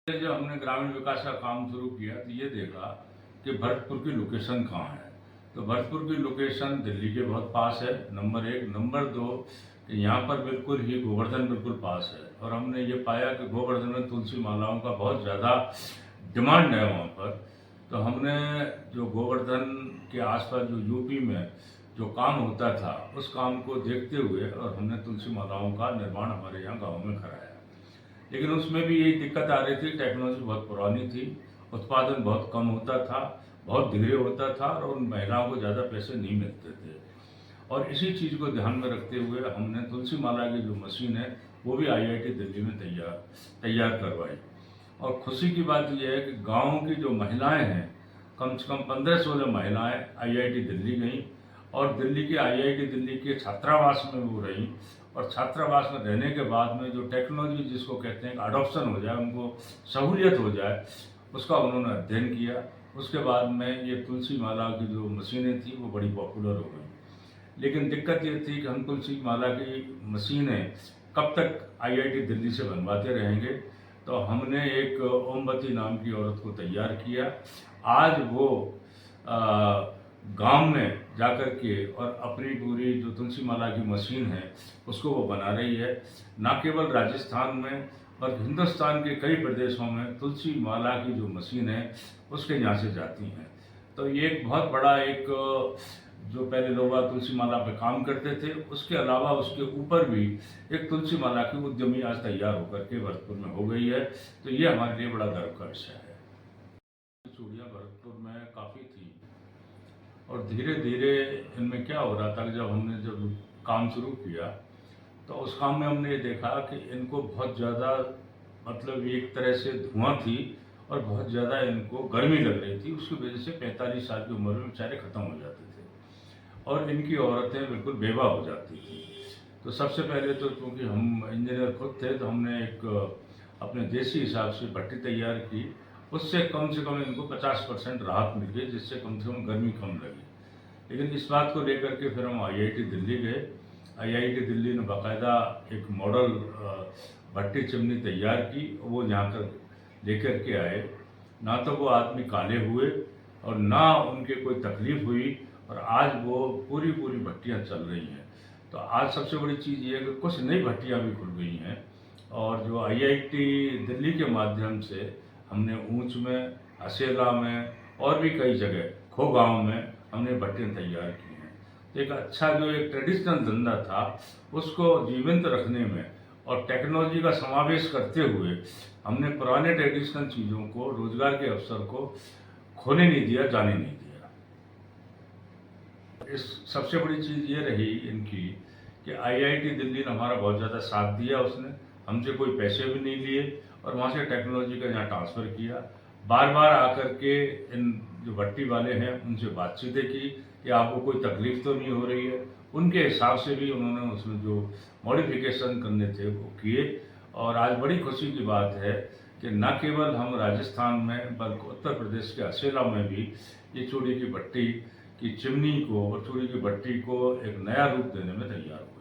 जब हमने ग्रामीण विकास का काम शुरू किया तो ये देखा कि भरतपुर की लोकेशन कहाँ है। तो भरतपुर की लोकेशन दिल्ली के बहुत पास है, नंबर एक। नंबर दो कि यहाँ पर बिल्कुल ही गोवर्धन बिल्कुल पास है, और हमने ये पाया कि गोवर्धन में तुलसी मालाओं का बहुत ज़्यादा डिमांड है वहाँ पर। तो हमने जो गोवर्धन के आसपास जो यूपी में जो काम होता था उस काम को देखते हुए और हमने तुलसी मालाओं का निर्माण हमारे यहाँ गाँव में कराया। लेकिन उसमें भी यही दिक्कत आ रही थी, टेक्नोलॉजी बहुत पुरानी थी, उत्पादन बहुत कम होता था, बहुत धीरे होता था और उन महिलाओं को ज़्यादा पैसे नहीं मिलते थे। और इसी चीज़ को ध्यान में रखते हुए हमने तुलसी माला की जो मशीन है वो भी आईआईटी दिल्ली में तैयार करवाई। और खुशी की बात यह है कि गाँव की जो महिलाएं हैं, कम से कम 15-16 महिलाएं आईआईटी दिल्ली गईं और दिल्ली के आईआईटी दिल्ली के छात्रावास में वो रहीं। और छात्रावास में रहने के बाद में जो टेक्नोलॉजी जिसको कहते हैं अडॉप्शन हो जाए, उनको सहूलियत हो जाए, उसका उन्होंने अध्ययन किया। उसके बाद में ये तुलसी माला की जो मशीनें थी वो बड़ी पॉपुलर हो गई। लेकिन दिक्कत ये थी कि हम तुलसी माला की मशीनें कब तक आईआईटी दिल्ली से बनवाते रहेंगे। तो हमने एक ओमवती नाम की औरत को तैयार किया। आज वो गांव में जाकर के और अपनी पूरी जो तुलसी माला की मशीन है उसको वो बना रही है। न केवल राजस्थान में और हिंदुस्तान के कई प्रदेशों में तुलसी माला की जो मशीन है उसके यहाँ से जाती हैं। तो ये एक बहुत बड़ा एक जो पहले लोग तुलसी माला पे काम करते थे, उसके अलावा उसके ऊपर भी एक तुलसी माला की उद्यमी आज तैयार होकर के भरतपुर में हो गई है। तो ये हमारे लिए बड़ा गर्व का विषय है। चूड़ियाँ भरतपुर में काफ़ी थी और धीरे धीरे इनमें क्या हो रहा था कि जब काम शुरू किया तो उस काम में हमने ये देखा कि इनको बहुत ज़्यादा मतलब एक तरह से धुआं थी और बहुत ज़्यादा इनको गर्मी लग रही थी। उसकी वजह से 45 साल की उम्र में बेचारे ख़त्म हो जाते थे और इनकी औरतें बिल्कुल बेवा हो जाती थी। तो सबसे पहले तो क्योंकि हम इंजीनियर खुद थे तो हमने एक अपने देसी हिसाब से भट्टी तैयार की। उससे कम से कम इनको 50% राहत मिल गई, जिससे कम से कम गर्मी कम लगी। लेकिन इस बात को लेकर के फिर हम आईआईटी दिल्ली गए। आईआईटी दिल्ली ने बाकायदा एक मॉडल भट्टी चिमनी तैयार की, वो यहाँ कर लेकर के आए। ना तो वो आदमी काले हुए और ना उनके कोई तकलीफ हुई, और आज वो पूरी भट्टियाँ चल रही हैं। तो आज सबसे बड़ी चीज़ ये है कि कुछ नई भट्टियाँ भी खुल गई हैं, और जो आईआईटी दिल्ली के माध्यम से हमने ऊंच में, असेला में और भी कई जगह खोगांव में हमने भट्टियाँ तैयार की हैं। तो एक अच्छा जो एक ट्रेडिशनल धंधा था उसको जीवंत रखने में और टेक्नोलॉजी का समावेश करते हुए हमने पुराने ट्रेडिशनल चीज़ों को, रोजगार के अवसर को खोने नहीं दिया, जाने नहीं दिया। इस सबसे बड़ी चीज़ ये रही इनकी कि आईआईटी दिल्ली ने हमारा बहुत ज़्यादा साथ दिया। उसने हमसे कोई पैसे भी नहीं लिए और वहाँ से टेक्नोलॉजी का यहाँ ट्रांसफ़र किया। बार बार आकर के इन जो भट्टी वाले हैं उनसे बातचीतें की कि आपको कोई तकलीफ़ तो नहीं हो रही है। उनके हिसाब से भी उन्होंने उसमें जो मॉडिफिकेशन करने थे वो किए। और आज बड़ी खुशी की बात है कि न केवल हम राजस्थान में बल्कि उत्तर प्रदेश के असेला में भी ये चूड़ी की भट्टी की चिमनी को और चूड़ी की भट्टी को एक नया रूप देने में तैयार हो।